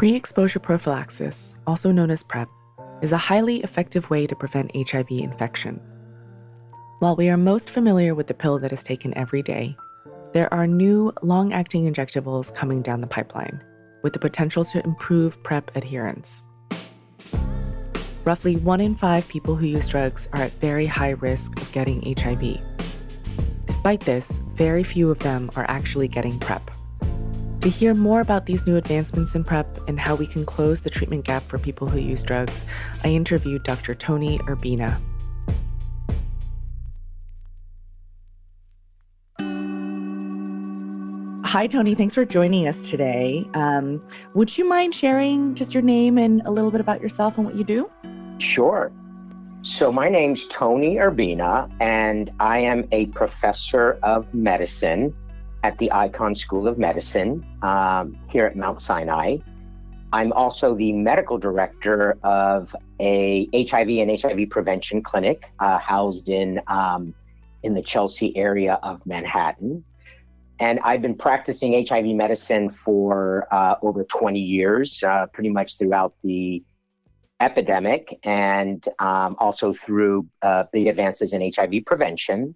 Pre-exposure prophylaxis, also known as PrEP, is a highly effective way to prevent HIV infection. While we are most familiar with the pill that is taken every day, there are new long-acting injectables coming down the pipeline with the potential to improve PrEP adherence. Roughly 1 in 5 people who use drugs are at very high risk of getting HIV. Despite this, very few of them are actually getting PrEP. To hear more about these new advancements in PrEP and how we can close the treatment gap for people who use drugs, I interviewed Dr. Tony Urbina. Hi, Tony. Thanks for joining us today. Would you mind sharing just your name and a little bit about yourself and what you do? Sure. So my name's Tony Urbina, and I am a professor of medicine at the Icahn School of Medicine here at Mount Sinai. I'm also the medical director of a HIV and HIV prevention clinic housed in the Chelsea area of Manhattan. And I've been practicing HIV medicine for over 20 years, pretty much throughout the epidemic and also through big advances in HIV prevention.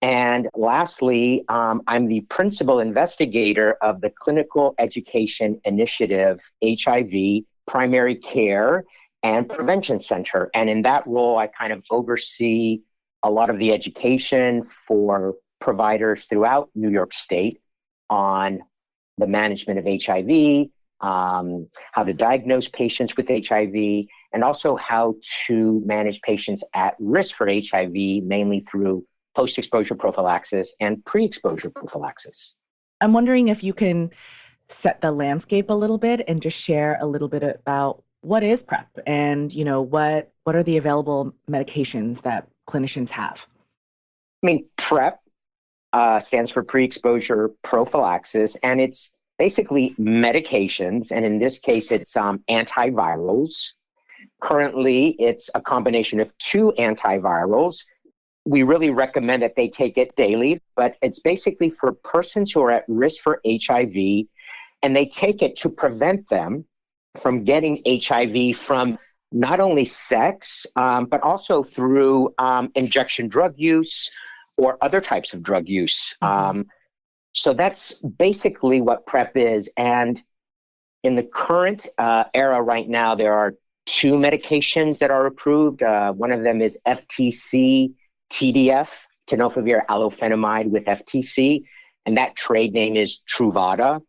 And lastly, I'm the principal investigator of the Clinical Education Initiative HIV Primary Care and Prevention Center. And in that role, I kind of oversee a lot of the education for providers throughout New York State on the management of HIV, how to diagnose patients with HIV, and also how to manage patients at risk for HIV, mainly through post-exposure prophylaxis and pre-exposure prophylaxis. I'm wondering if you can set the landscape a little bit and just share a little bit about what is PrEP and, what are the available medications that clinicians have? PrEP stands for pre-exposure prophylaxis, and it's basically medications, and in this case, it's antivirals. Currently, it's a combination of 2 antivirals. We really recommend that they take it daily, but it's basically for persons who are at risk for HIV, and they take it to prevent them from getting HIV from not only sex, but also through injection drug use or other types of drug use. So that's basically what PrEP is. And in the current era right now, there are 2 medications that are approved. One of them is FTC TDF, tenofovir alafenamide with FTC, and that trade name is Truvada.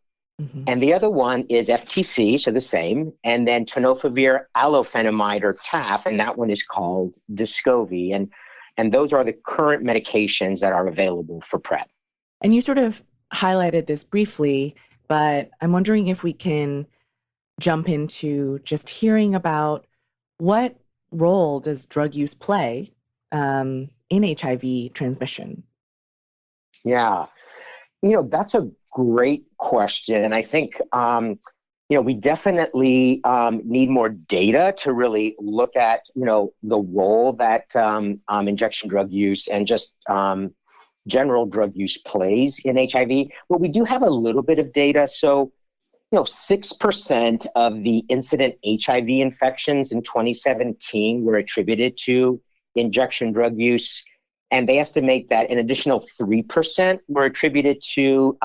And the other one is FTC, so the same, and then tenofovir alafenamide or TAF, and that one is called Descovy. And those are the current medications that are available for PrEP. And you sort of highlighted this briefly, but I'm wondering if we can jump into just hearing about what role does drug use play in HIV transmission? Yeah, that's a great question. And I think, we definitely need more data to really look at, the role that injection drug use and just general drug use plays in HIV. Well, we do have a little bit of data. So, 6% of the incident HIV infections in 2017 were attributed to injection drug use. And they estimate that an additional 3% were attributed to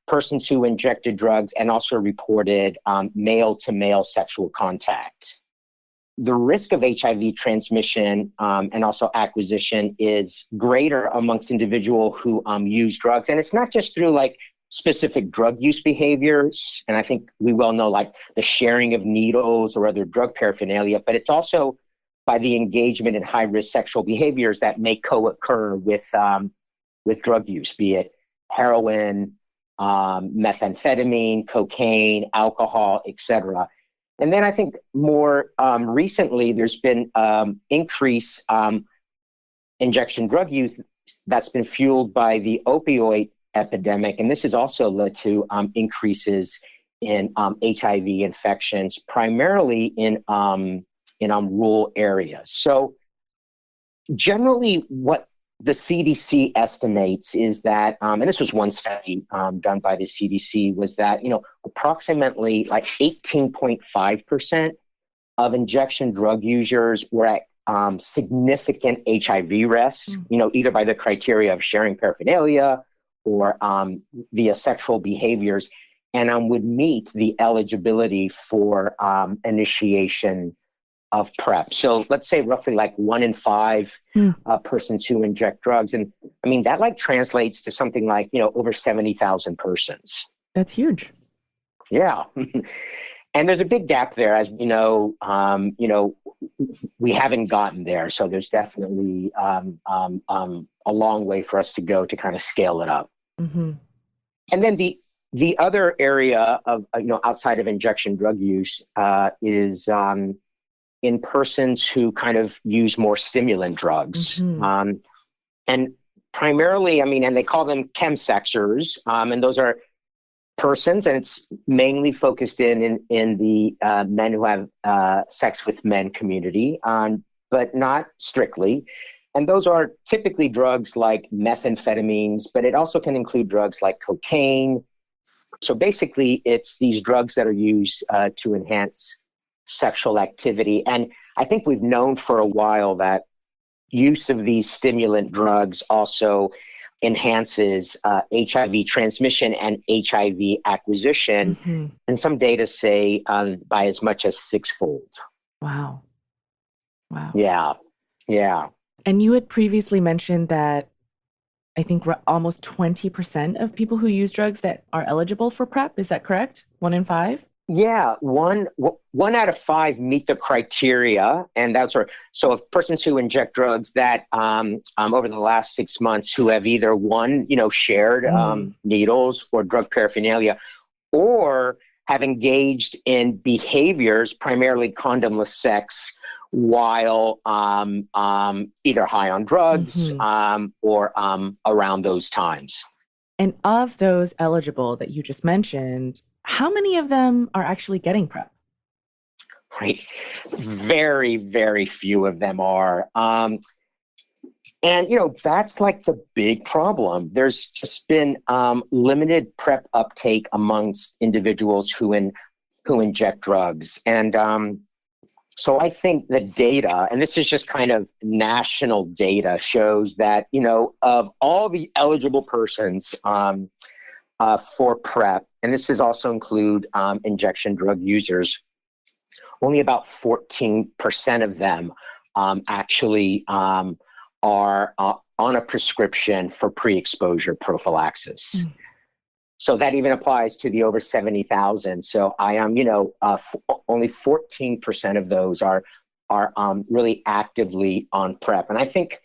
persons who injected drugs and also reported male-to-male sexual contact. The risk of HIV transmission and also acquisition is greater amongst individuals who use drugs. And it's not just through specific drug use behaviors. And I think we well know the sharing of needles or other drug paraphernalia, but it's also by the engagement in high-risk sexual behaviors that may co-occur with drug use, be it heroin, methamphetamine, cocaine, alcohol, etc. And then I think more recently, there's been increased injection drug use that's been fueled by the opioid epidemic. And this has also led to increases in HIV infections, primarily in rural areas. So generally what the CDC estimates is that, and this was one study done by the CDC, was that, approximately like 18.5% of injection drug users were at significant HIV risk, either by the criteria of sharing paraphernalia or via sexual behaviors, and would meet the eligibility for initiation of PrEP. So let's say roughly like 1 in 5 persons who inject drugs. And I mean, that like translates to something like, over 70,000 persons. That's huge. Yeah. And there's a big gap there, as we know, we haven't gotten there. So there's definitely a long way for us to go to kind of scale it up. Mm-hmm. And then the other area of, outside of injection drug use is in persons who kind of use more stimulant drugs. Mm-hmm. And primarily, and they call them chemsexers, and those are persons, and it's mainly focused in the men who have sex with men community, but not strictly. And those are typically drugs like methamphetamines, but it also can include drugs like cocaine. So basically, it's these drugs that are used to enhance sexual activity. And I think we've known for a while that use of these stimulant drugs also enhances HIV transmission and HIV acquisition. Mm-hmm. And some data say by as much as 6-fold. Wow. Yeah. And you had previously mentioned that I think almost 20% of people who use drugs that are eligible for PrEP. Is that correct? 1 in 5? Yeah, one out of 5 meet the criteria, and so if persons who inject drugs that over the last 6 months who have either shared needles or drug paraphernalia, or have engaged in behaviors, primarily condomless sex, while either high on drugs or around those times. And of those eligible that you just mentioned, how many of them are actually getting PrEP? Right. Very, very few of them are. And, that's like the big problem. There's just been limited PrEP uptake amongst individuals who inject drugs. And so I think the data, and this is just kind of national data, shows that, of all the eligible persons for PrEP, and this does also include injection drug users, only about 14% of them actually are on a prescription for pre-exposure prophylaxis. So that even applies to the over 70,000. So I am, only 14% of those are really actively on PrEP. And I think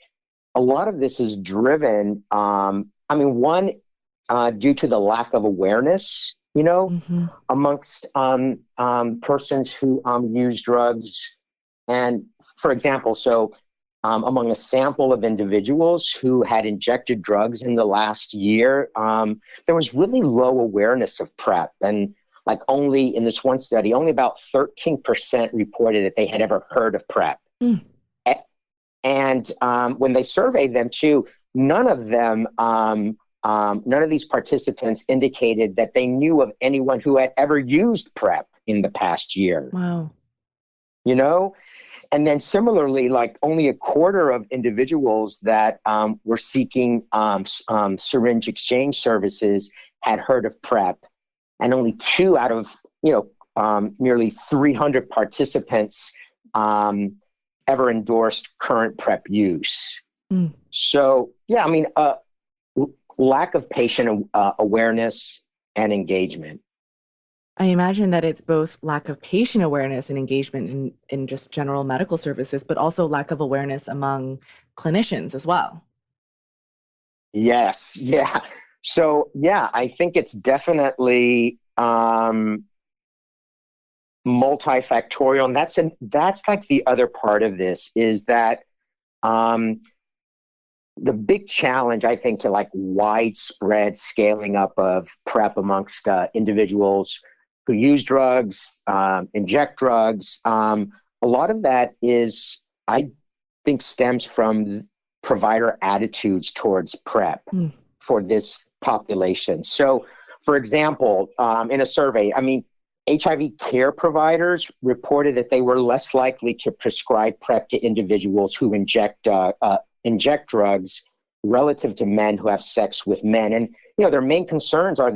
a lot of this is driven, one, due to the lack of awareness, amongst persons who use drugs. And for example, among a sample of individuals who had injected drugs in the last year, there was really low awareness of PrEP. And like only in this one study, only about 13% reported that they had ever heard of PrEP. And when they surveyed them too, none of these participants indicated that they knew of anyone who had ever used PrEP in the past year. Wow. And then similarly, like only a quarter of individuals that were seeking syringe exchange services had heard of PrEP, and only 2 out of nearly 300 participants ever endorsed current PrEP use. So lack of patient awareness and engagement. I imagine that it's both lack of patient awareness and engagement in just general medical services, but also lack of awareness among clinicians as well. Yes. Yeah. So, I think it's definitely multifactorial. And that's like the other part of this is that the big challenge, I think, to like widespread scaling up of PrEP amongst individuals who use drugs, inject drugs, a lot of that is, I think, stems from provider attitudes towards PrEP for this population. So, for example, in a survey, HIV care providers reported that they were less likely to prescribe PrEP to individuals who inject drugs relative to men who have sex with men. And, their main concerns are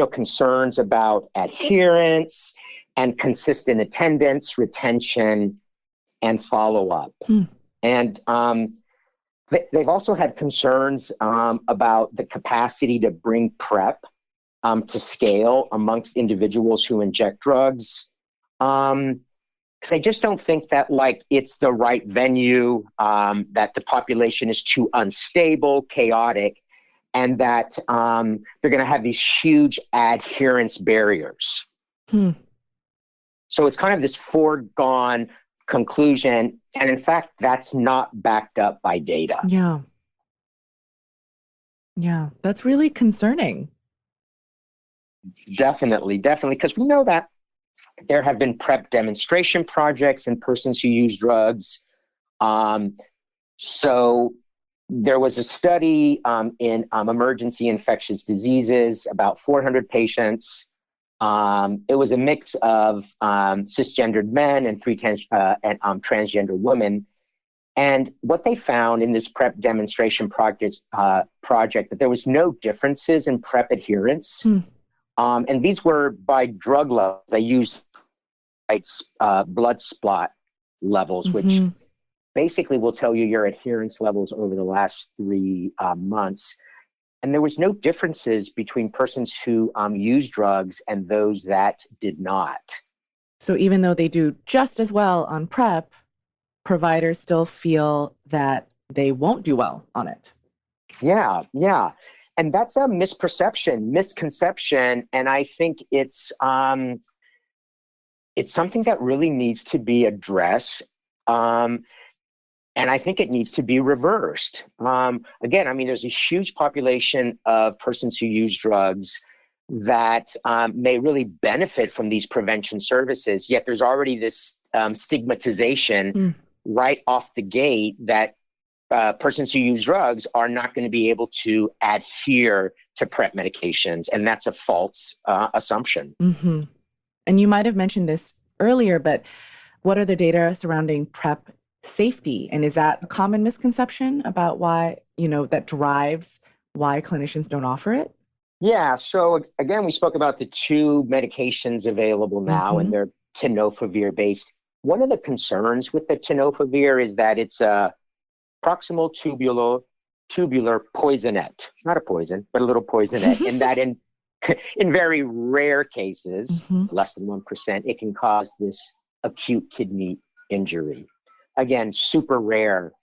concerns about adherence and consistent attendance, retention, and follow-up. And they've also had concerns about the capacity to bring PrEP to scale amongst individuals who inject drugs. They just don't think that it's the right venue, that the population is too unstable, chaotic, and that they're going to have these huge adherence barriers. So it's kind of this foregone conclusion. And in fact, that's not backed up by data. Yeah, that's really concerning. Definitely, because we know that there have been PrEP demonstration projects in persons who use drugs. So there was a study in emergency infectious diseases, about 400 patients. It was a mix of cisgendered men and transgender women. And what they found in this PrEP demonstration project that there was no differences in PrEP adherence. And these were by drug levels. They used blood spot levels, which basically will tell you your adherence levels over the last 3 months. And there was no differences between persons who use drugs and those that did not. So even though they do just as well on PrEP, providers still feel that they won't do well on it. Yeah. And that's a misconception. And I think it's something that really needs to be addressed. And I think it needs to be reversed. Again, there's a huge population of persons who use drugs that may really benefit from these prevention services. Yet there's already this stigmatization right off the gate that persons who use drugs are not going to be able to adhere to PrEP medications. And that's a false assumption. And you might have mentioned this earlier, but what are the data surrounding PrEP safety? And is that a common misconception about why, that drives why clinicians don't offer it? Yeah. So again, we spoke about the 2 medications available now, and they're tenofovir based. One of the concerns with the tenofovir is that it's a proximal tubular poisonette, not a poison, but a little poisonette, and that in very rare cases, less than 1%, it can cause this acute kidney injury. Again, super rare.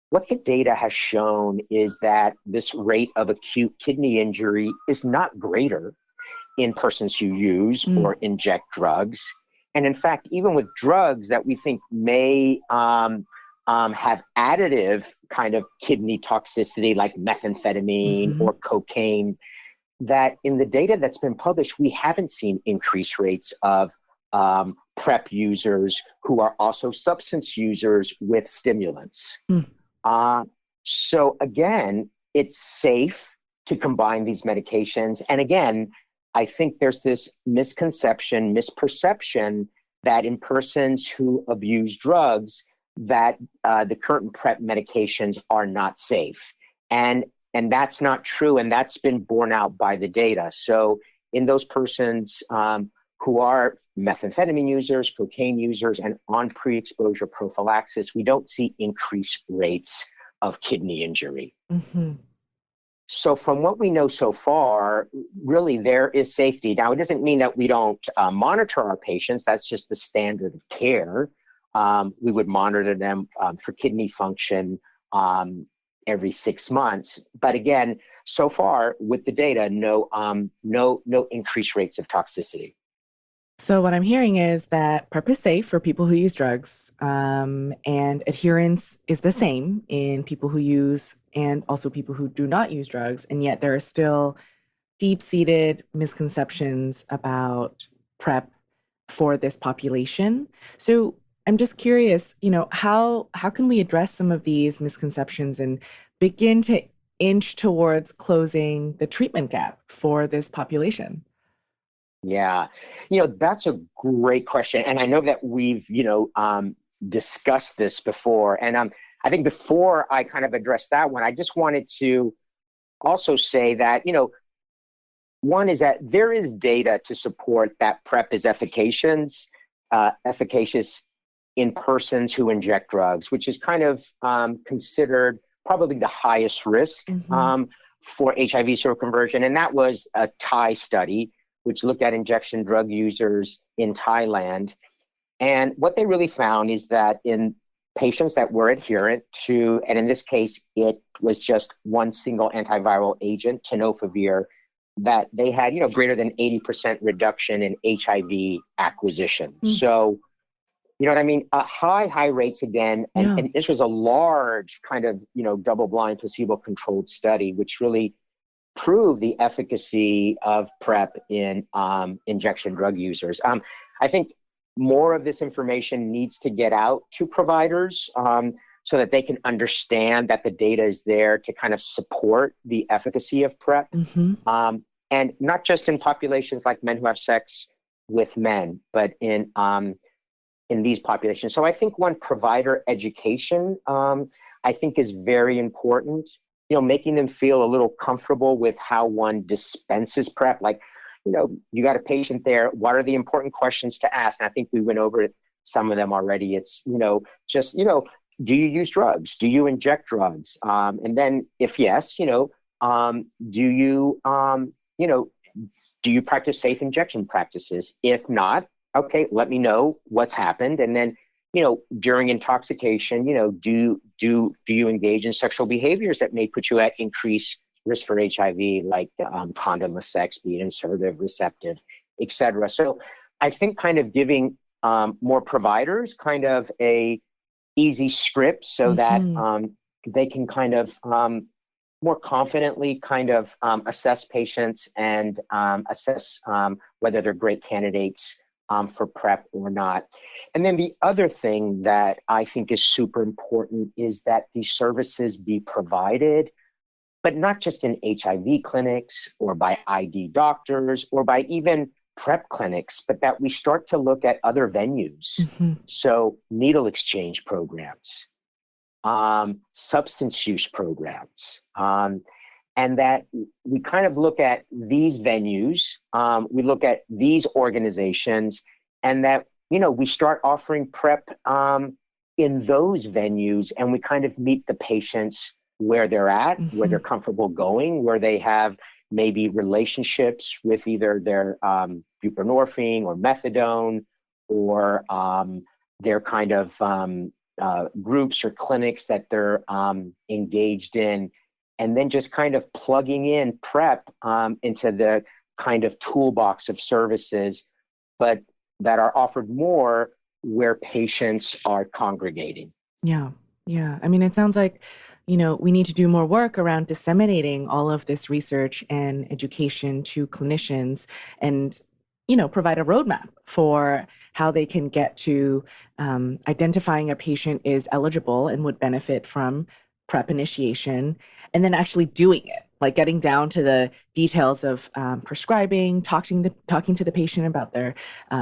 What the data has shown is that this rate of acute kidney injury is not greater in persons who use or inject drugs. And in fact, even with drugs that we think may have additive kind of kidney toxicity like methamphetamine or cocaine, that in the data that's been published, we haven't seen increased rates of PrEP users who are also substance users with stimulants. So again, it's safe to combine these medications. And again, I think there's this misperception that in persons who abuse drugs, that the current PrEP medications are not safe. And that's not true. And that's been borne out by the data. So in those persons who are methamphetamine users, cocaine users, and on pre-exposure prophylaxis, we don't see increased rates of kidney injury. So from what we know so far, really there is safety. Now, it doesn't mean that we don't monitor our patients. That's just the standard of care. We would monitor them for kidney function every 6 months. But again, so far with the data, no increased rates of toxicity. So what I'm hearing is that PrEP is safe for people who use drugs, and adherence is the same in people who use and also people who do not use drugs. And yet there are still deep-seated misconceptions about PrEP for this population. So I'm just curious, how can we address some of these misconceptions and begin to inch towards closing the treatment gap for this population? Yeah, that's a great question. And I know that we've, discussed this before. And I think before I kind of address that one, I just wanted to also say that, one is that there is data to support that PrEP is efficacious in persons who inject drugs, which is kind of considered probably the highest risk for HIV seroconversion. And that was a Thai study, which looked at injection drug users in Thailand. And what they really found is that in patients that were adherent to, and in this case, it was just one single antiviral agent, tenofovir, that they had, greater than 80% reduction in HIV acquisition. So, you know what I mean? High rates again. And this was a large kind of, double-blind placebo-controlled study, which really proved the efficacy of PrEP in injection drug users. I think more of this information needs to get out to providers so that they can understand that the data is there to kind of support the efficacy of PrEP. And not just in populations like men who have sex with men, but in these populations. So I think provider education, I think is very important, making them feel a little comfortable with how one dispenses PrEP. Like, you got a patient there, what are the important questions to ask? And I think we went over some of them already. It's, just, do you use drugs? Do you inject drugs? And then if yes, do you practice safe injection practices? If not, okay, let me know what's happened. And then, during intoxication, do you engage in sexual behaviors that may put you at increased risk for HIV, like condomless sex, be it insertive, receptive, et cetera. So I think kind of giving more providers kind of a easy script so that they can kind of more confidently kind of assess patients and assess whether they're great candidates for PrEP or not. And then the other thing that I think is super important is that these services be provided, but not just in HIV clinics or by ID doctors or by even PrEP clinics, but that we start to look at other venues. So needle exchange programs, substance use programs, and that we kind of look at these venues, we look at these organizations, and that, we start offering PrEP in those venues, and we kind of meet the patients where they're at, where they're comfortable going, where they have maybe relationships with either their buprenorphine or methadone, or their kind of groups or clinics that they're engaged in, and then just kind of plugging in PrEP into the kind of toolbox of services, but that are offered more where patients are congregating. Yeah. I mean, it sounds like, we need to do more work around disseminating all of this research and education to clinicians and, provide a roadmap for how they can get to identifying a patient is eligible and would benefit from PrEP initiation, and then actually doing it, like getting down to the details of prescribing, talking to the patient about their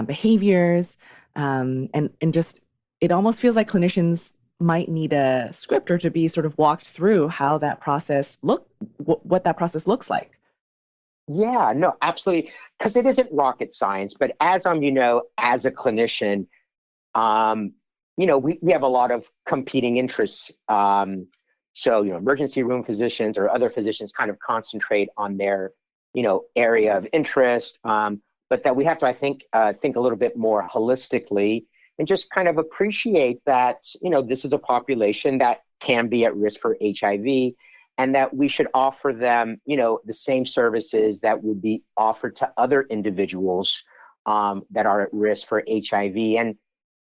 behaviors, and just, it almost feels like clinicians might need a script or to be sort of walked through how that process what that process looks like. Yeah, no, absolutely. Because it isn't rocket science, but as as a clinician, we have a lot of competing interests. So, emergency room physicians or other physicians kind of concentrate on their, area of interest. But that we have to, I think a little bit more holistically and just kind of appreciate that, this is a population that can be at risk for HIV, and that we should offer them, the same services that would be offered to other individuals that are at risk for HIV. And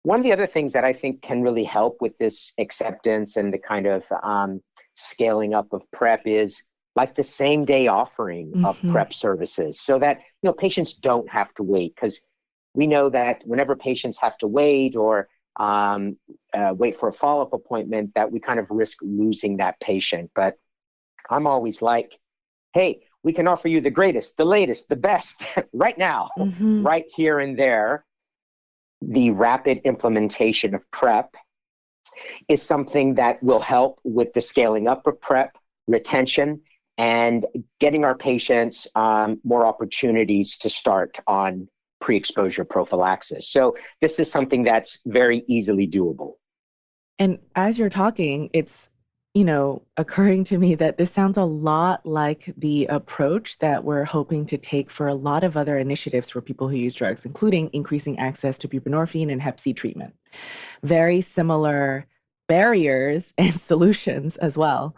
one of the other things that I think can really help with this acceptance and the kind of scaling up of PrEP is like the same day offering of PrEP services, so that, patients don't have to wait. Because we know that whenever patients have to wait or wait for a follow-up appointment, that we kind of risk losing that patient. But I'm always like, hey, we can offer you the greatest, the latest, the best right now, right here and there. The rapid implementation of PrEP is something that will help with the scaling up of PrEP, retention, and getting our patients more opportunities to start on pre-exposure prophylaxis. So this is something that's very easily doable. And as you're talking, it's, occurring to me that this sounds a lot like the approach that we're hoping to take for a lot of other initiatives for people who use drugs, including increasing access to buprenorphine and Hep C treatment. Very similar barriers and solutions as well.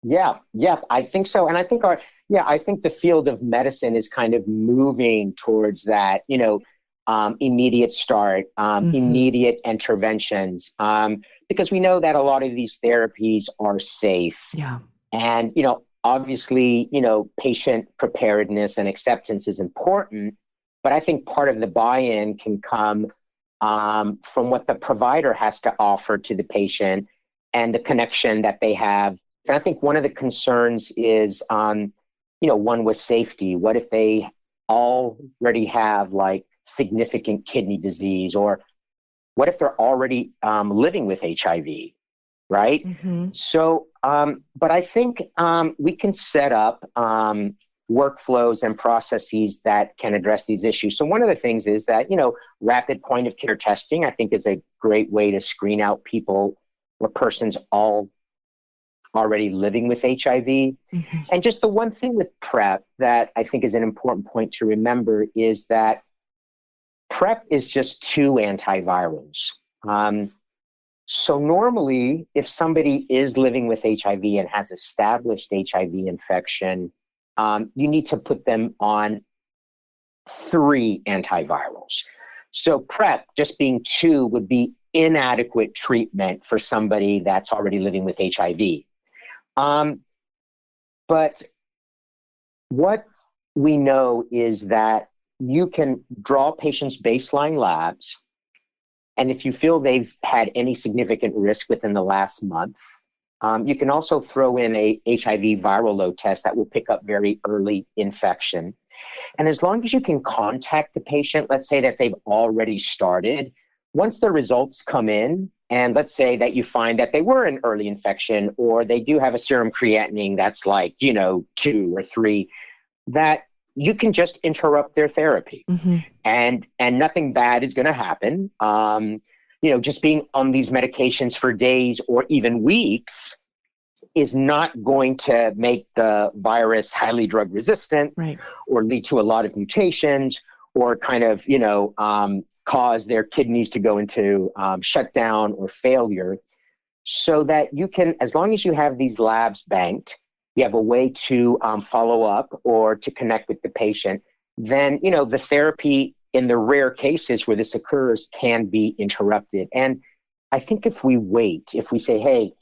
Yeah, I think so. And I think I think the field of medicine is kind of moving towards that, immediate start, immediate interventions, because we know that a lot of these therapies are safe. Yeah. And, obviously, patient preparedness and acceptance is important, but I think part of the buy-in can come from what the provider has to offer to the patient and the connection that they have. And I think one of the concerns is, one with safety. What if they already have like significant kidney disease, or what if they're already living with HIV, right? So, but I think we can set up workflows and processes that can address these issues. So one of the things is that, rapid point of care testing, I think, is a great way to screen out people or persons already living with HIV. And just the one thing with PrEP that I think is an important point to remember is that PrEP is just 2 antivirals. So normally, if somebody is living with HIV and has established HIV infection, you need to put them on 3 antivirals. So PrEP, just being 2, would be inadequate treatment for somebody that's already living with HIV. But what we know is that you can draw patients' baseline labs, and if you feel they've had any significant risk within the last month, you can also throw in a HIV viral load test that will pick up very early infection. And as long as you can contact the patient, let's say that they've already started, once the results come in, and let's say that you find that they were an early infection, or they do have a serum creatinine that's like, 2 or 3, that you can just interrupt their therapy, and nothing bad is going to happen. Just being on these medications for days or even weeks is not going to make the virus highly drug resistant, right, or lead to a lot of mutations, or kind of, cause their kidneys to go into shutdown or failure. So that you can, as long as you have these labs banked, you have a way to follow up or to connect with the patient, then, the therapy in the rare cases where this occurs can be interrupted. And I think if we say, hey,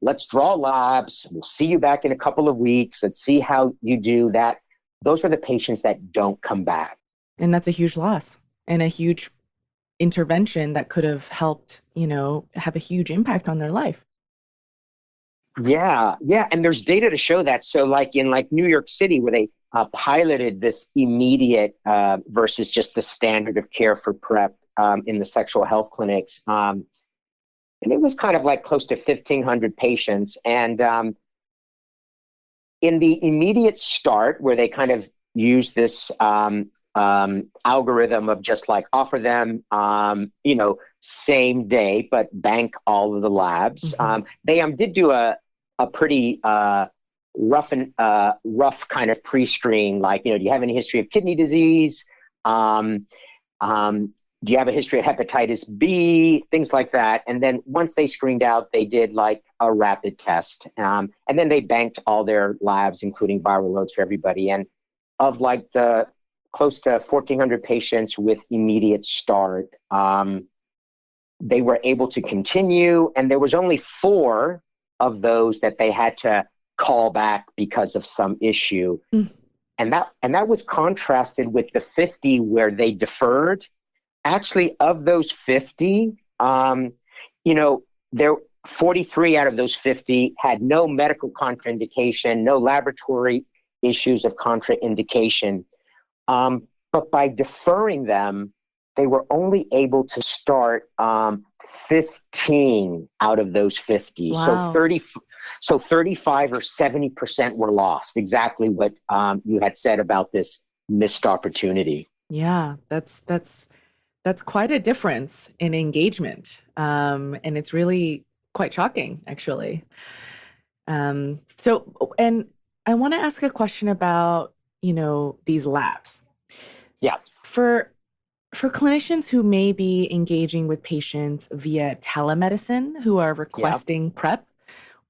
let's draw labs, we'll see you back in a couple of weeks, let's see how you do that, those are the patients that don't come back. And that's a huge loss and a huge intervention that could have helped, have a huge impact on their life. Yeah. And there's data to show that. So like in New York City, where they piloted this immediate versus just the standard of care for PrEP in the sexual health clinics. And it was kind of like close to 1,500 patients. And in the immediate start, where they kind of use this algorithm of just like offer them, same day, but bank all of the labs. They did do a pretty rough kind of pre-screen, like, do you have any history of kidney disease? Do you have a history of hepatitis B? Things like that. And then once they screened out, they did like a rapid test. And then they banked all their labs, including viral loads for everybody. And of like the close to 1,400 patients with immediate start, they were able to continue. And there was only 4 of those that they had to call back because of some issue. And that was contrasted with the 50 where they deferred Actually, of those 50, you know, there 43 out of those 50 had no medical contraindication, no laboratory issues of contraindication. But by deferring them, they were only able to start 15 out of those 50. Wow. So 35 or 70% were lost. Exactly what you had said about this missed opportunity. Yeah, that's quite a difference in engagement. And it's really quite shocking, actually. And I want to ask a question about, these labs. Yeah, For for clinicians who may be engaging with patients via telemedicine who are yeah, requesting PrEP,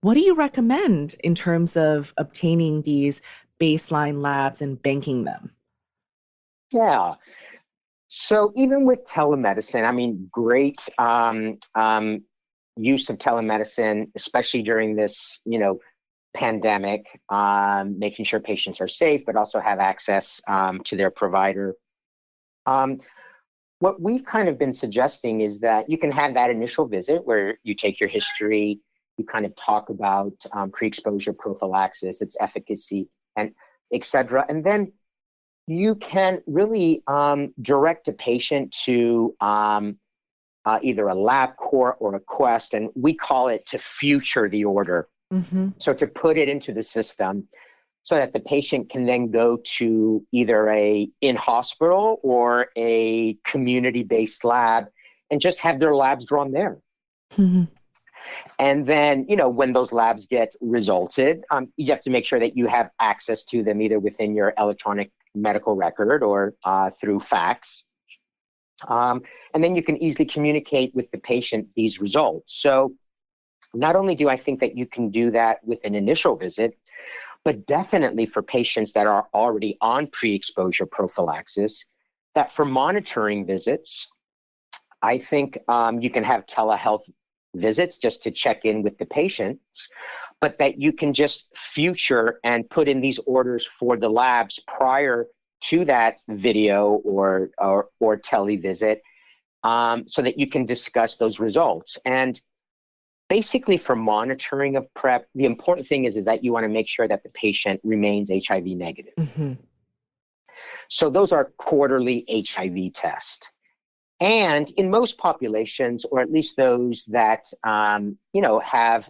what do you recommend in terms of obtaining these baseline labs and banking them? yeah. So even with telemedicine, I mean, great use of telemedicine, especially during this, pandemic, making sure patients are safe, but also have access to their provider. Um, what we've kind of been suggesting is that you can have that initial visit where you take your history, you kind of talk about pre-exposure prophylaxis, its efficacy, and et cetera. And then you can really direct a patient to either a LabCorp or a Quest, and we call it to future the order. Hmm. So to put it into the system so that the patient can then go to either a in-hospital or a community-based lab and just have their labs drawn there. Hmm. And then, when those labs get resulted, you have to make sure that you have access to them either within your electronic medical record or through fax. And then you can easily communicate with the patient these results. So not only do I think that you can do that with an initial visit, but definitely for patients that are already on pre-exposure prophylaxis, that for monitoring visits, I think you can have telehealth visits just to check in with the patients, but that you can just future and put in these orders for the labs prior to that video or tele visit, so that you can discuss those results. And basically, for monitoring of PrEP, the important thing is that you want to make sure that the patient remains HIV negative. Hmm. So those are quarterly HIV tests. And in most populations, or at least those that have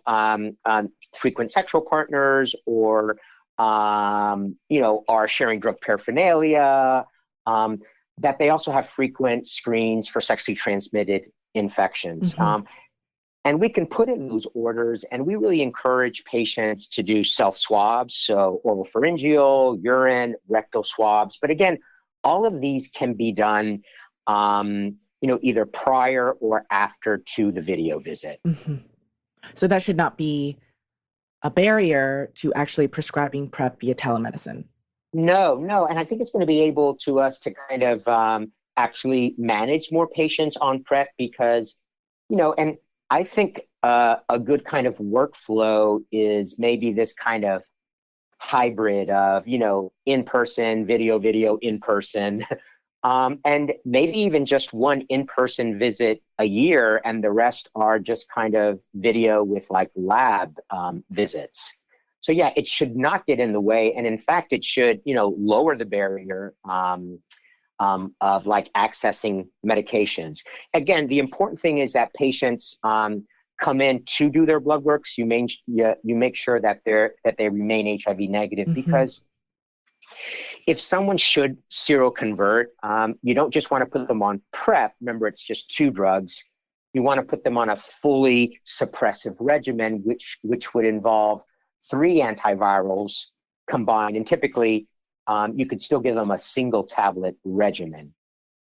frequent sexual partners or are sharing drug paraphernalia, that they also have frequent screens for sexually transmitted infections. Hmm. And we can put in those orders, and we really encourage patients to do self-swabs, so oral pharyngeal, urine, rectal swabs. But again, all of these can be done either prior or after to the video visit. Hmm. So that should not be a barrier to actually prescribing PrEP via telemedicine. No, no. And I think it's going to be able to us to kind of actually manage more patients on PrEP because, and I think a good kind of workflow is maybe this kind of hybrid of, in person, video, in person, and maybe even just one in person visit a year, and the rest are just kind of video with like lab visits. So, yeah, it should not get in the way. And in fact, it should, lower the barrier of like accessing medications. Again, the important thing is that patients come in to do their blood works. You make sure that they remain HIV negative, Hmm. because if someone should seroconvert, you don't just want to put them on PrEP. Remember, it's just two drugs. You want to put them on a fully suppressive regimen, which would involve 3 antivirals combined. And typically, you could still give them a single tablet regimen.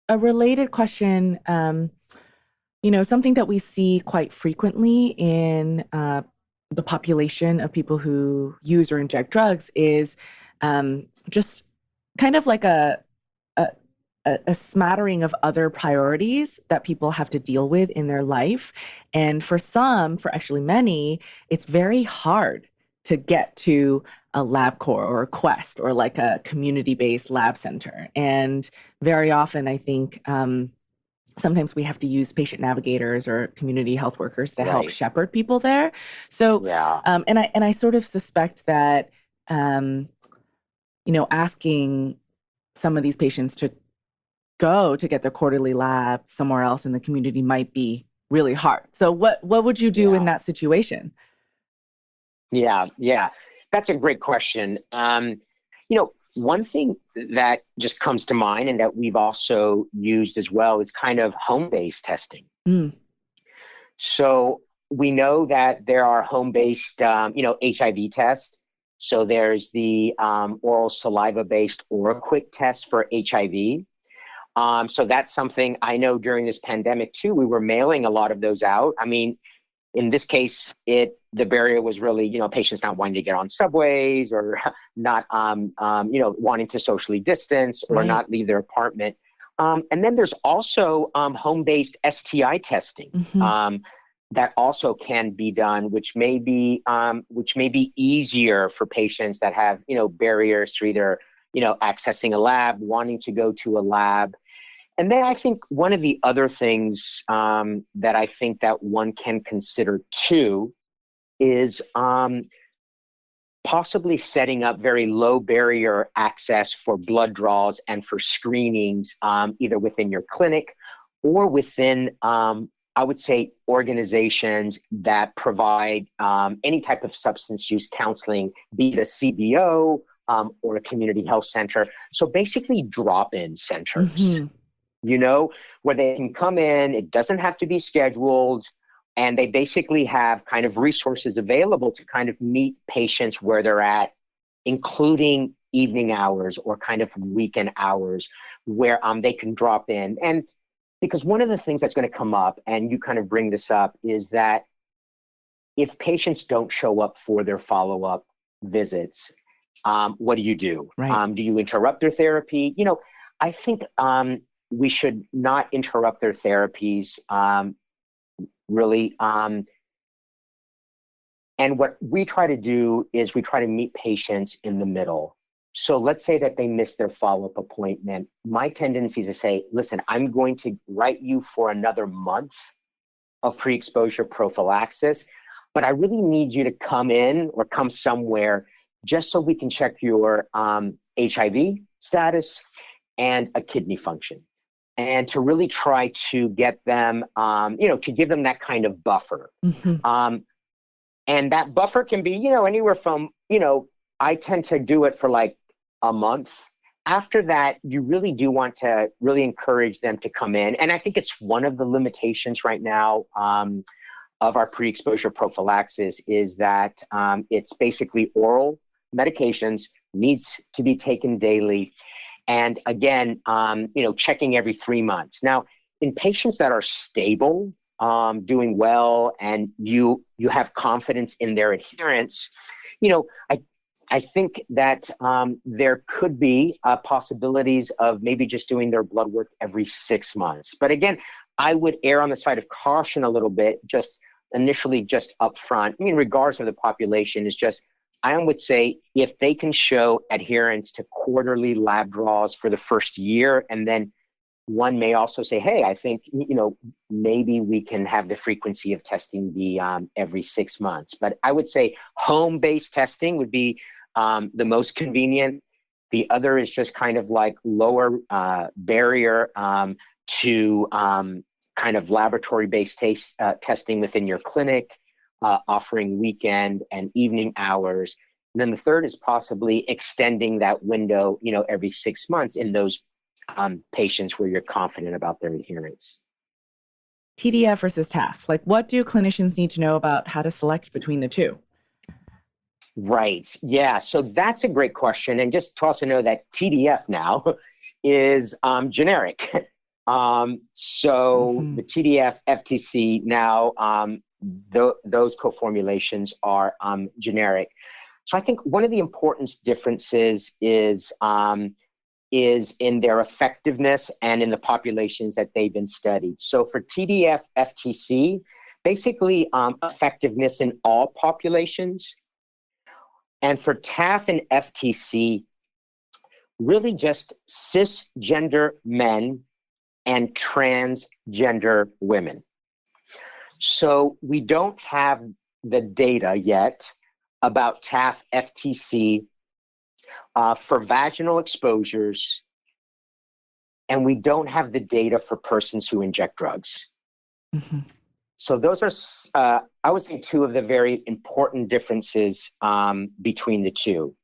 A related question, something that we see quite frequently in the population of people who use or inject drugs is just kind of like a, a smattering of other priorities that people have to deal with in their life. And for some, for actually many, it's very hard to get to a LabCorp or a Quest or like a community-based lab center. And very often, I think sometimes we have to use patient navigators or community health workers to help Right. shepherd people there. So, Yeah. and I sort of suspect that, asking some of these patients to go to get their quarterly lab somewhere else in the community might be really hard. So what would you do in Yeah. that situation? Yeah. Yeah. That's a great question. One thing that just comes to mind and that we've also used as well is kind of home-based testing. Mm, So we know that there are home-based, HIV tests. So there's the oral saliva-based OraQuick test for HIV. So that's something I know during this pandemic too, we were mailing a lot of those out. I mean, in this case, the barrier was really, patients not wanting to get on subways or not, wanting to socially distance or right. not leave their apartment. And then there's also home-based STI testing Mm-hmm. that also can be done, which may be easier for patients that have, barriers to either, accessing a lab, wanting to go to a lab. And then I think one of the other things that I think that one can consider too is possibly setting up very low barrier access for blood draws and for screenings, either within your clinic or within, I would say, organizations that provide any type of substance use counseling, be it a CBO or a community health center. So basically drop-in centers. Mm-hmm. Where they can come in, it doesn't have to be scheduled, and they basically have kind of resources available to kind of meet patients where they're at, including evening hours or kind of weekend hours where they can drop in. And because one of the things that's going to come up, and you kind of bring this up, is that if patients don't show up for their follow-up visits, what do you do? Right. Do you interrupt their therapy? I think we should not interrupt their therapies, really. And what we try to do is we try to meet patients in the middle. So let's say that they miss their follow-up appointment. My tendency is to say, listen, I'm going to write you for another month of pre-exposure prophylaxis, but I really need you to come in or come somewhere just so we can check your HIV status and a kidney function, and to really try to get them, to give them that kind of buffer. Mm-hmm. And that buffer can be, anywhere from, I tend to do it for like a month. After that, you really do want to really encourage them to come in. And I think it's one of the limitations right now of our pre-exposure prophylaxis is that it's basically oral medications, needs to be taken daily. And again, checking every 3 months. Now, in patients that are stable, doing well, and you have confidence in their adherence, I think that there could be possibilities of maybe just doing their blood work every 6 months. But again, I would err on the side of caution a little bit, just initially, just upfront. I mean, regardless of the population, is just, I would say if they can show adherence to quarterly lab draws for the first year, and then one may also say, hey, I think, maybe we can have the frequency of testing be every 6 months. But I would say home-based testing would be the most convenient. The other is just kind of like lower barrier to kind of laboratory-based testing within your clinic, offering weekend and evening hours. And then the third is possibly extending that window, every 6 months in those patients where you're confident about their adherence. TDF versus TAF. Like, what do clinicians need to know about how to select between the two? Right. Yeah. So that's a great question. And just to also know that TDF now is generic. The TDF, FTC now, those co-formulations are generic. So I think one of the important differences is in their effectiveness and in the populations that they've been studied. So for TDF, FTC, basically effectiveness in all populations. And for TAF and FTC, really just cisgender men and transgender women. So we don't have the data yet about TAF FTC for vaginal exposures, and we don't have the data for persons who inject drugs. Mm-hmm. So those are, I would say, two of the very important differences between the two.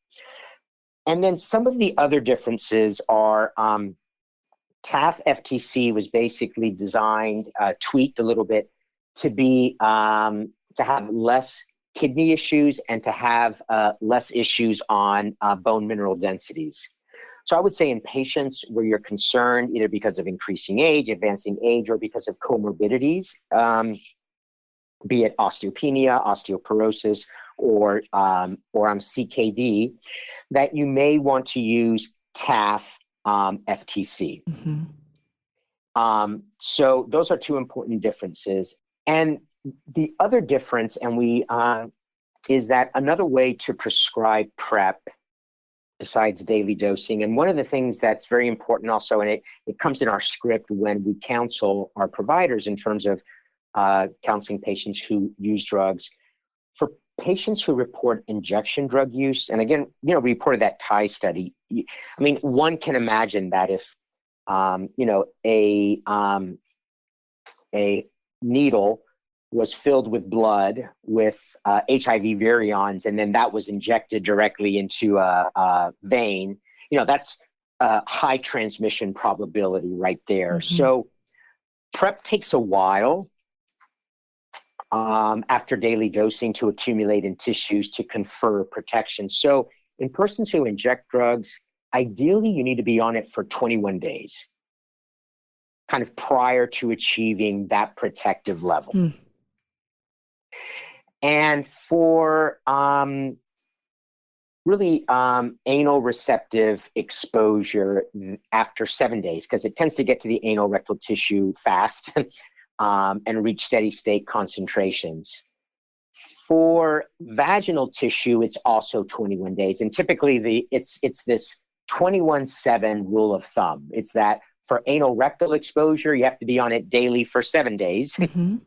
And then some of the other differences are TAF FTC was basically designed, tweaked a little bit to be to have less kidney issues and to have less issues on bone mineral densities. So I would say in patients where you're concerned either because of increasing age, advancing age, or because of comorbidities, be it osteopenia, osteoporosis, or CKD, that you may want to use TAF FTC. Mm-hmm. So those are two important differences. And the other difference, is that another way to prescribe PrEP besides daily dosing. And one of the things that's very important also, and it comes in our script when we counsel our providers in terms of counseling patients who use drugs. For patients who report injection drug use, and again, we reported that TIE study. I mean, one can imagine that if, a needle was filled with blood with HIV virions, and then that was injected directly into a vein, that's a high transmission probability right there. Mm-hmm. So PrEP takes a while after daily dosing to accumulate in tissues to confer protection. So in persons who inject drugs, ideally you need to be on it for 21 days, kind of prior to achieving that protective level. Mm. And for really anal receptive exposure after 7 days, because it tends to get to the anal rectal tissue fast and reach steady state concentrations. For vaginal tissue, it's also 21 days. And typically it's this 21-7 rule of thumb. It's that for anal rectal exposure, you have to be on it daily for 7 days. Mm-hmm.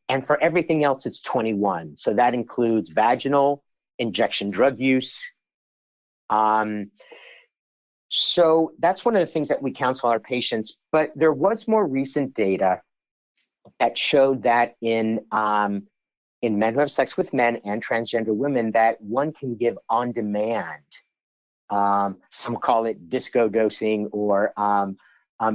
And for everything else, it's 21. So that includes vaginal, injection drug use. So that's one of the things that we counsel our patients. But there was more recent data that showed that in men who have sex with men and transgender women, that one can give on demand. Some call it disco dosing, or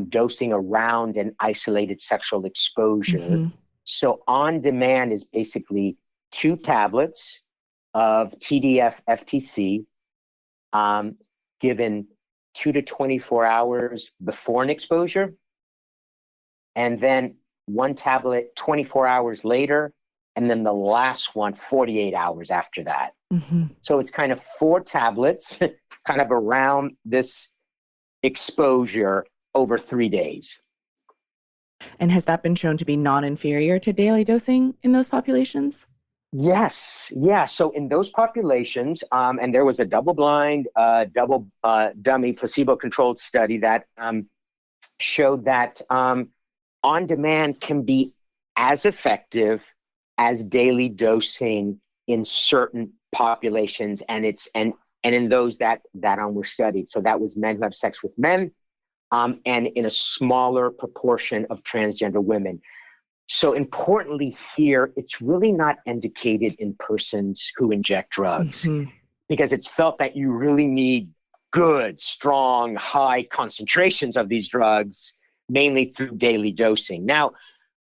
dosing around an isolated sexual exposure. Mm-hmm. So on demand is basically 2 tablets of TDF FTC given 2 to 24 hours before an exposure, and then 1 tablet 24 hours later, and then the last one 48 hours after that. Mm-hmm. So it's kind of 4 tablets kind of around this exposure over 3 days. And has that been shown to be non-inferior to daily dosing in those populations? Yes. Yeah. So in those populations, and there was a double-blind, dummy, placebo-controlled study that showed that on-demand can be as effective as daily dosing in certain populations, and in those that were studied. So that was men who have sex with men, and in a smaller proportion of transgender women. So importantly here, it's really not indicated in persons who inject drugs, Mm-hmm. because it's felt that you really need good, strong, high concentrations of these drugs, mainly through daily dosing. Now,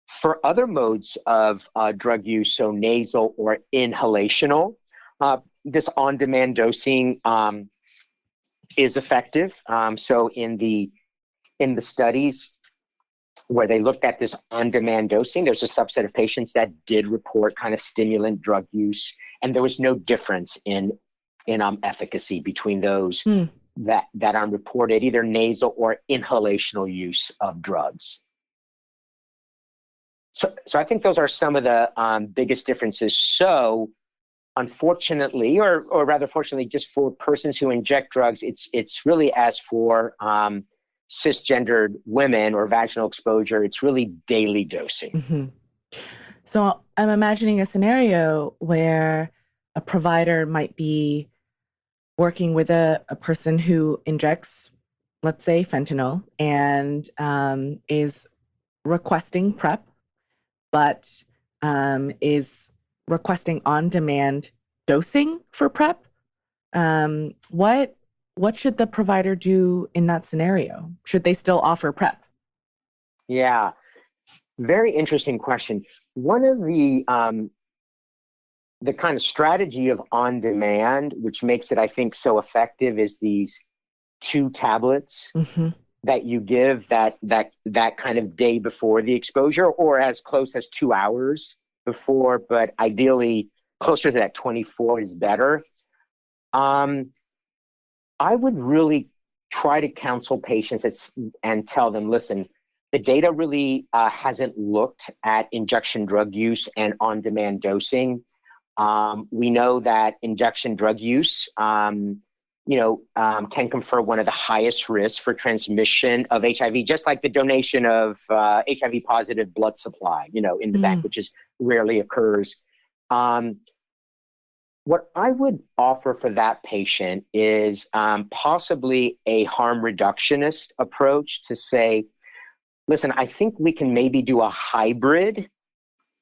for other modes of drug use, so nasal or inhalational, this on-demand dosing is effective. So in the studies where they looked at this on-demand dosing, there's a subset of patients that did report kind of stimulant drug use, and there was no difference in efficacy between those that reported either nasal or inhalational use of drugs. So I think those are some of the biggest differences. So unfortunately, or rather fortunately, just for persons who inject drugs, it's really as for cisgendered women or vaginal exposure, it's really daily dosing. Mm-hmm. So I'm imagining a scenario where a provider might be working with a person who injects, let's say, fentanyl and is requesting PrEP, but is requesting on-demand dosing for PrEP. What should the provider do in that scenario? Should they still offer PrEP? Yeah, very interesting question. One of the kind of strategy of on demand, which makes it, I think, so effective, is these 2 tablets Mm-hmm. that you give that kind of day before the exposure, or as close as 2 hours before, but ideally closer to that 24 is better. I would really try to counsel patients and tell them, listen, the data really hasn't looked at injection drug use and on-demand dosing. We know that injection drug use, can confer one of the highest risks for transmission of HIV, just like the donation of HIV positive blood supply, in the bank, which rarely occurs. What I would offer for that patient is possibly a harm reductionist approach to say, listen, I think we can maybe do a hybrid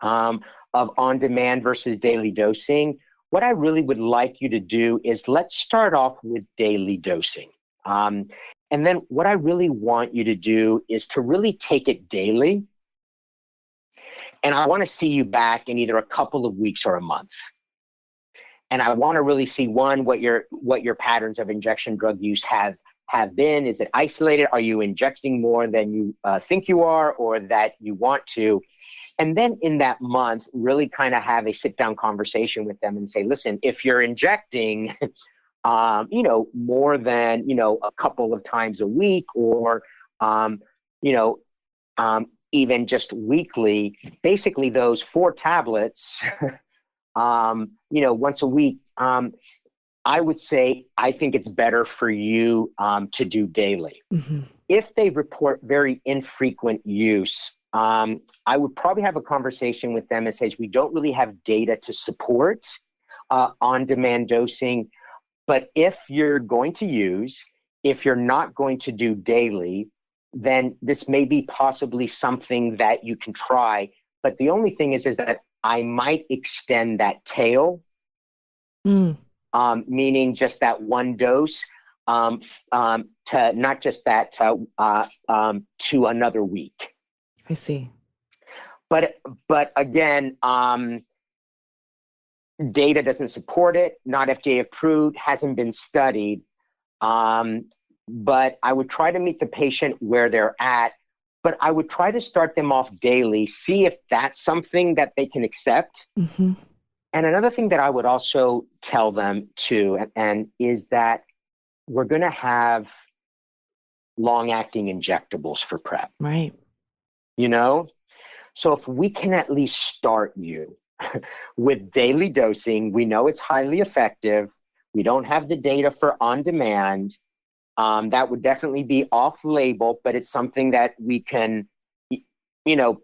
of on-demand versus daily dosing. What I really would like you to do is let's start off with daily dosing. And then what I really want you to do is to really take it daily. And I want to see you back in either a couple of weeks or a month. And I want to really see, one, what your patterns of injection drug use have been. Is it isolated? Are you injecting more than you think you are or that you want to? And then in that month, really kind of have a sit-down conversation with them and say, listen, if you're injecting, more than, a couple of times a week or, even just weekly, basically those 4 tablets, once a week, I would say, I think it's better for you to do daily. Mm-hmm. If they report very infrequent use, I would probably have a conversation with them and say, we don't really have data to support on-demand dosing. But if you're going to use, if you're not going to do daily, then this may be possibly something that you can try. But the only thing is that I might extend that tail, meaning just that one dose, to not just that, to another week. I see. But again, data doesn't support it, not FDA approved, hasn't been studied. But I would try to meet the patient where they're at, but I would try to start them off daily, see if that's something that they can accept. Mm-hmm. And another thing that I would also tell them too, and is that we're going to have long-acting injectables for PrEP. Right. So if we can at least start you with daily dosing, we know it's highly effective. We don't have the data for on-demand. That would definitely be off-label, but it's something that we can,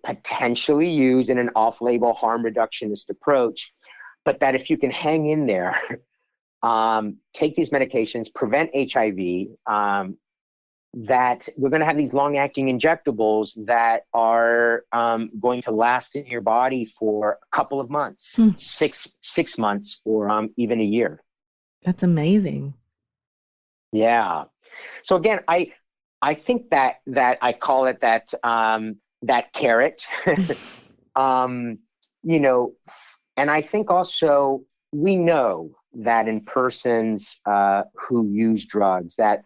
potentially use in an off-label harm reductionist approach. But that if you can hang in there, take these medications, prevent HIV, that we're going to have these long-acting injectables that are going to last in your body for a couple of months, 6 months, or even a year. That's amazing. Yeah. So again, I think that I call it that carrot, and I think also we know that in persons who use drugs, that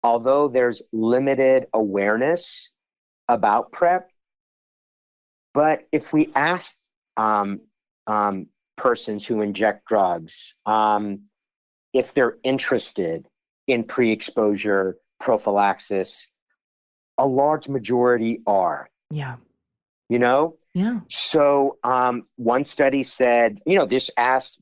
although there's limited awareness about PrEP, but if we ask persons who inject drugs if they're interested in pre-exposure prophylaxis, a large majority are. Yeah. Yeah. So one study said, this asked,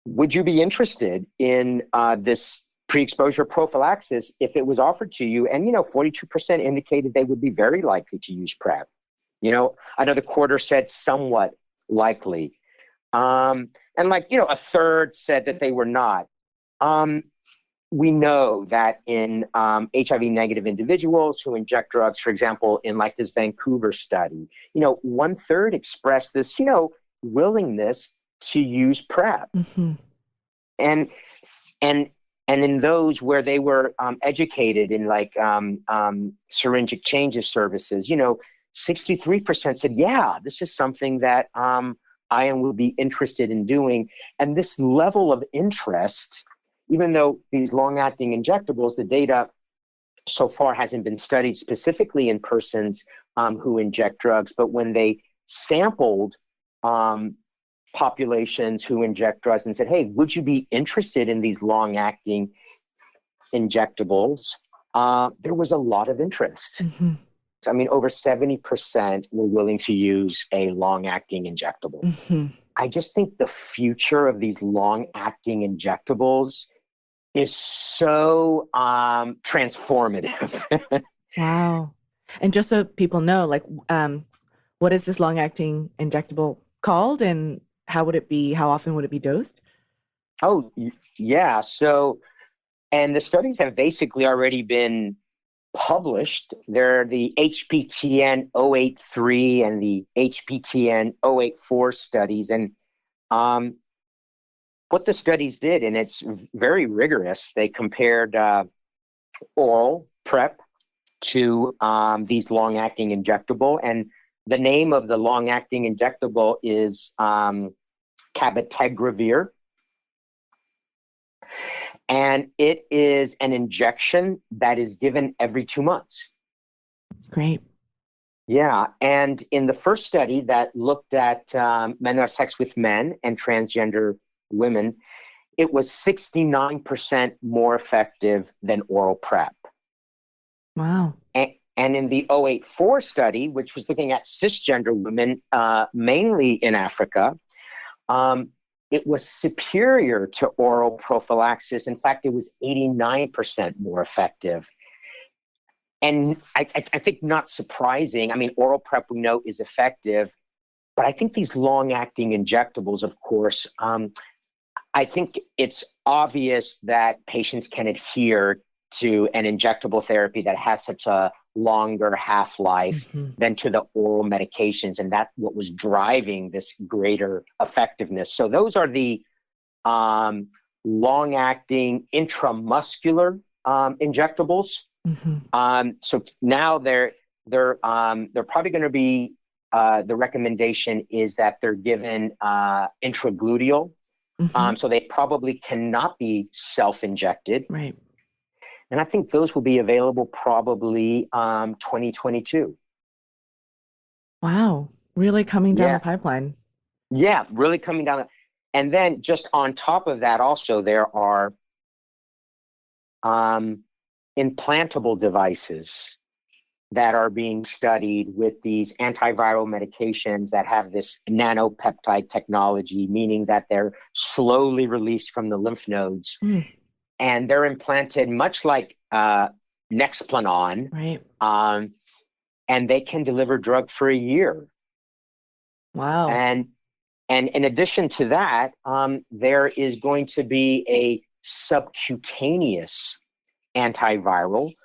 would you be interested in this pre-exposure prophylaxis if it was offered to you. And, 42% indicated they would be very likely to use PrEP. Another quarter said somewhat likely. And a third said that they were not. We know that in HIV negative individuals who inject drugs, for example, in like this Vancouver study, 1/3 expressed this, willingness to use PrEP. Mm-hmm. And in those where they were educated in syringe exchanges services, 63% said, yeah, this is something that I would be interested in doing. And this level of interest, even though these long-acting injectables, the data so far hasn't been studied specifically in persons who inject drugs, but when they sampled populations who inject drugs and said, hey, would you be interested in these long-acting injectables? There was a lot of interest. Mm-hmm. I mean, over 70% were willing to use a long-acting injectable. Mm-hmm. I just think the future of these long-acting injectables is so transformative. Wow. And just so people know, what is this long-acting injectable called, and how often would it be dosed? Oh, yeah. So, and the studies have basically already been published. They're the HPTN 083 and the HPTN 084 studies. And what the studies did, and it's very rigorous, they compared oral PrEP to these long-acting injectable. And the name of the long-acting injectable is cabotegravir. And it is an injection that is given every 2 months. Great. Yeah. And in the first study that looked at men who have sex with men and transgender women, it was 69% more effective than oral PrEP. Wow. And in the 084 study, which was looking at cisgender women, mainly in Africa, it was superior to oral prophylaxis. In fact, it was 89% more effective. And I think not surprising. I mean, oral PrEP we know is effective, but I think these long-acting injectables, of course, I think it's obvious that patients can adhere to an injectable therapy that has such a longer half-life than to the oral medications. And that's what was driving this greater effectiveness. So those are the long-acting intramuscular injectables. So now they're probably going to be, the recommendation is that they're given intragluteal. So they probably cannot be self-injected. Right. And I think those will be available probably 2022. Wow. Really coming down the pipeline. Yeah, really coming down. And then just on top of that, also, there are implantable devices that are being studied with these antiviral medications that have this nanopeptide technology, meaning that they're slowly released from the lymph nodes. And they're implanted much like Nexplanon. Right. And they can deliver drug for a year. Wow. And in addition to that, there is going to be a subcutaneous antiviral.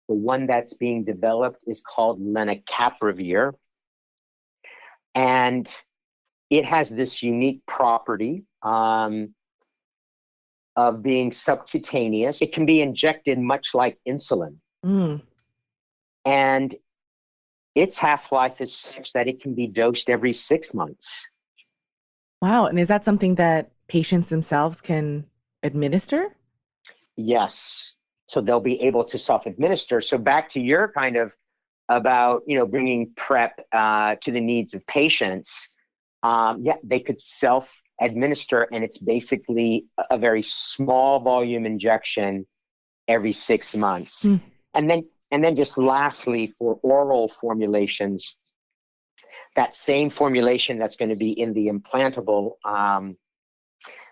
The one that's being developed is called lenacapavir. And it has this unique property of being subcutaneous. It can be injected much like insulin. And its half-life is such that it can be dosed every 6 months. Wow. And is that something that patients themselves can administer? Yes. So they'll be able to self-administer. So back to your kind of about, bringing PrEP to the needs of patients. They could self-administer, and it's basically a very small volume injection every 6 months. And then just lastly, for oral formulations, that same formulation that's going to be in the implantable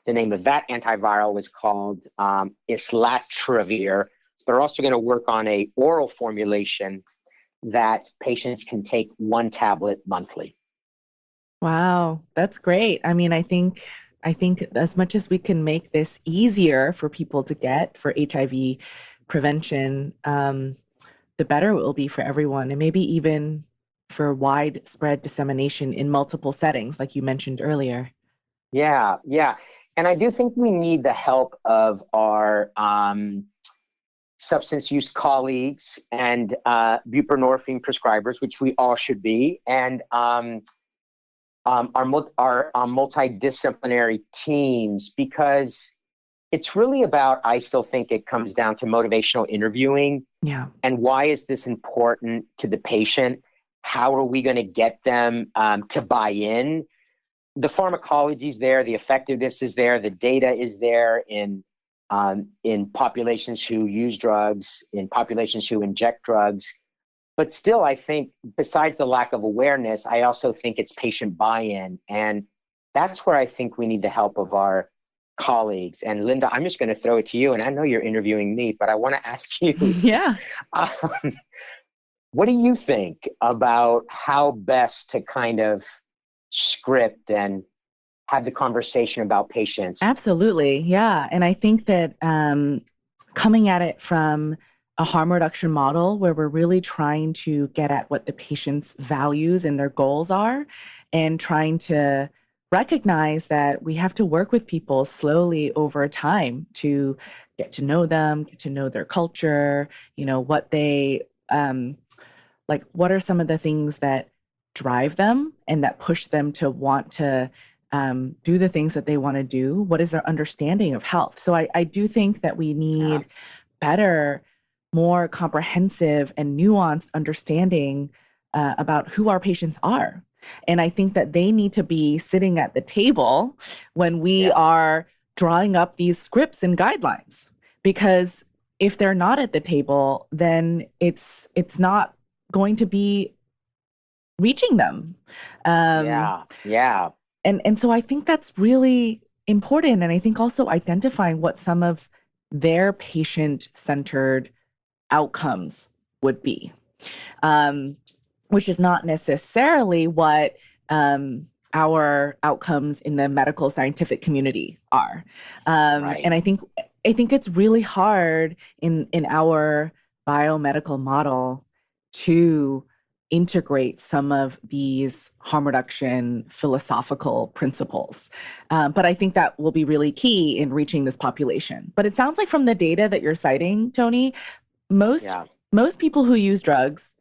The name of that antiviral was called islatravir. They're also going to work on a oral formulation that patients can take one tablet monthly. Wow, that's great. I mean, I think as much as we can make this easier for people to get for HIV prevention, the better it will be for everyone, and maybe even for widespread dissemination in multiple settings, like you mentioned earlier. Yeah, yeah. And I do think we need the help of our substance use colleagues and buprenorphine prescribers, which we all should be, and our multidisciplinary teams, because it's really about, I still think it comes down to motivational interviewing. Yeah. And why is this important to the patient? How are we going to get them to buy in? The pharmacology is there, the effectiveness is there, the data is there in populations who use drugs, in populations who inject drugs. But still, I think besides the lack of awareness, I also think it's patient buy-in. And that's where I think we need the help of our colleagues. And Linda, I'm just going to throw it to you. And I know you're interviewing me, but I want to ask you, Yeah. um, what do you think about how best to kind of script and have the conversation about patients? Absolutely. Yeah. And I think that coming at it from a harm reduction model where we're really trying to get at what the patient's values and their goals are, and trying to recognize that we have to work with people slowly over time to get to know them, get to know their culture, what they like, what are some of the things that drive them and that push them to want to do the things that they want to do? What is their understanding of health? So I do think that we Yeah, need better, more comprehensive and nuanced understanding about who our patients are. And I think that they need to be sitting at the table when we yeah, are drawing up these scripts and guidelines. Because if they're not at the table, then it's not going to be reaching them. Um, yeah, yeah, and so I think that's really important. And I think also identifying what some of their patient-centered outcomes would be, um, which is not necessarily what our outcomes in the medical scientific community are. right. And I think it's really hard in our biomedical model to integrate some of these harm reduction philosophical principles. But I think that will be really key in reaching this population. But it sounds like from the data that you're citing, Tony, most Yeah, most people who use drugs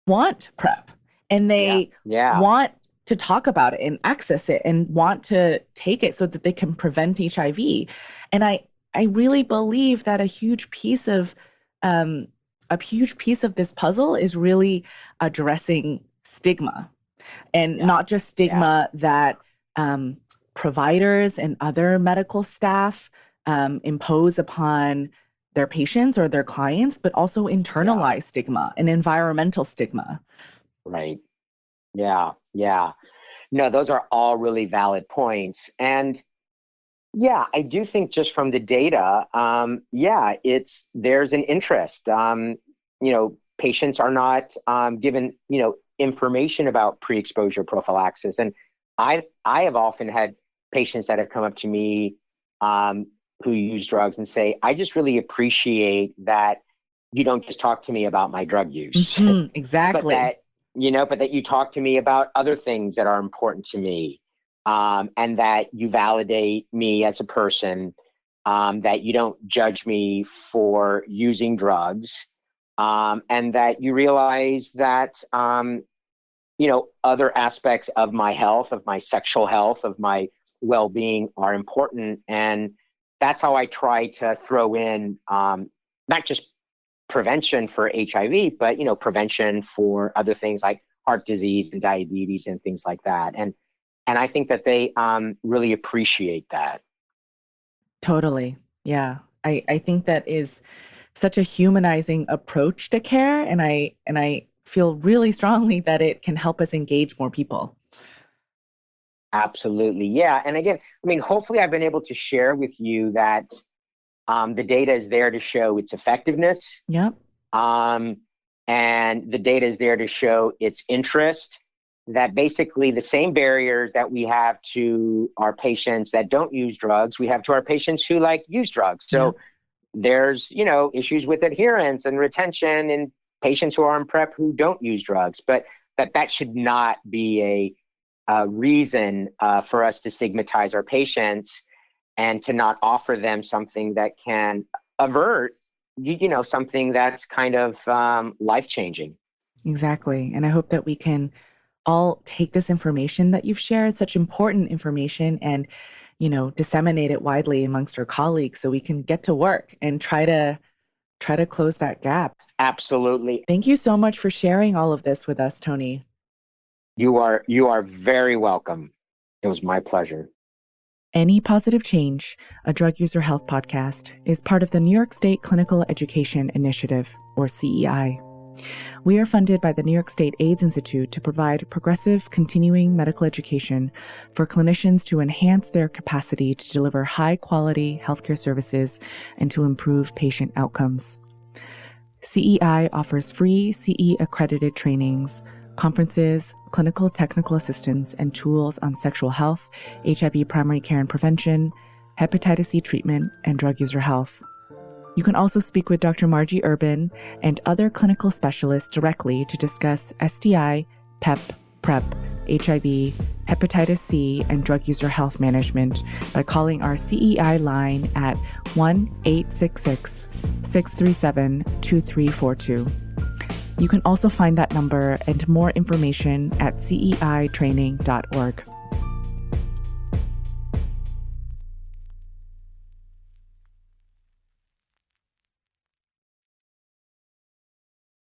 want PrEP, and yeah, they yeah, want to talk about it and access it and want to take it so that they can prevent HIV. And I really believe that um, a huge piece of this puzzle is really addressing stigma, and yeah, not just yeah, stigma that um, providers and other medical staff impose upon their patients or their clients, but also yeah, internalized stigma and environmental stigma. right. Yeah, yeah. No, those are all really valid points. And yeah, I do think just from the data, yeah, there's an interest. Patients are not given, information about pre-exposure prophylaxis. And I have often had patients that have come up to me who use drugs and say, I just really appreciate that you don't just talk to me about my drug use, but Exactly. that you talk to me about other things that are important to me, and that you validate me as a person, that you don't judge me for using drugs, and that you realize that other aspects of my health, of my sexual health, of my well-being are important. And that's how I try to throw in not just prevention for HIV, but prevention for other things like heart disease and diabetes and things like that. And I think that they really appreciate that. Totally. Yeah. I think that is such a humanizing approach to care. And I feel really strongly that it can help us engage more people. Absolutely. Yeah. And again, I mean, hopefully I've been able to share with you that the data is there to show its effectiveness. Yep. And the data is there to show its interest, that basically the same barriers that we have to our patients that don't use drugs, we have to our patients who use drugs. So there's, issues with adherence and retention in patients who are on PrEP who don't use drugs, but that should not be a reason for us to stigmatize our patients and to not offer them something that can avert, something that's kind of life-changing. Exactly. And I hope that we can all take this information that you've shared, such important information, and, disseminate it widely amongst our colleagues so we can get to work and try to close that gap. Absolutely. Thank you so much for sharing all of this with us, Tony. You are very welcome. It was my pleasure. Any Positive Change, a drug user health podcast, is part of the New York State Clinical Education Initiative, or CEI. We are funded by the New York State AIDS Institute to provide progressive continuing medical education for clinicians to enhance their capacity to deliver high-quality healthcare services and to improve patient outcomes. CEI offers free CE-accredited trainings, conferences, clinical technical assistance, and tools on sexual health, HIV primary care and prevention, hepatitis C treatment, and drug user health. You can also speak with Dr. Margie Urbin and other clinical specialists directly to discuss STI, PEP, PrEP, HIV, hepatitis C, and drug user health management by calling our CEI line at 1-866-637-2342. You can also find that number and more information at ceitraining.org.